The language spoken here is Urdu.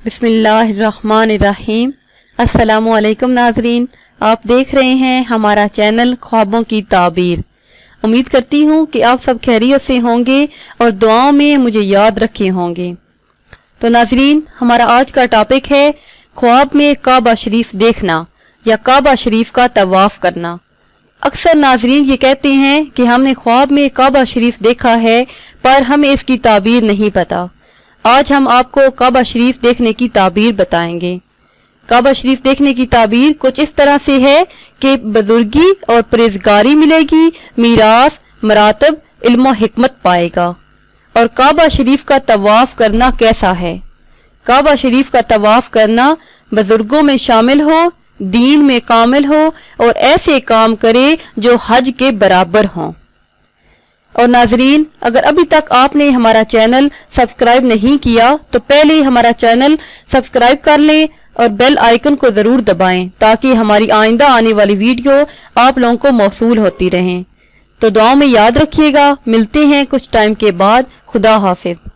بسم اللہ الرحمن الرحیم۔ السلام علیکم ناظرین، آپ دیکھ رہے ہیں ہمارا چینل خوابوں کی تعبیر۔ امید کرتی ہوں کہ آپ سب خیریت سے ہوں گے اور دعاؤں میں مجھے یاد رکھے ہوں گے۔ تو ناظرین، ہمارا آج کا ٹاپک ہے خواب میں کعبہ شریف دیکھنا یا کعبہ شریف کا طواف کرنا۔ اکثر ناظرین یہ کہتے ہیں کہ ہم نے خواب میں کعبہ شریف دیکھا ہے پر ہمیں اس کی تعبیر نہیں پتہ۔ آج ہم آپ کو کعبہ شریف دیکھنے کی تعبیر بتائیں گے۔ کعبہ شریف دیکھنے کی تعبیر کچھ اس طرح سے ہے کہ بزرگی اور پرہیزگاری ملے گی، میراث، مراتب، علم و حکمت پائے گا۔ اور کعبہ شریف کا طواف کرنا کیسا ہے؟ کعبہ شریف کا طواف کرنا بزرگوں میں شامل ہو، دین میں کامل ہو اور ایسے کام کرے جو حج کے برابر ہوں۔ اور ناظرین، اگر ابھی تک آپ نے ہمارا چینل سبسکرائب نہیں کیا تو پہلے ہمارا چینل سبسکرائب کر لیں اور بیل آئیکن کو ضرور دبائیں تاکہ ہماری آئندہ آنے والی ویڈیو آپ لوگوں کو موصول ہوتی رہیں۔ تو دعاؤں میں یاد رکھیے گا، ملتے ہیں کچھ ٹائم کے بعد۔ خدا حافظ۔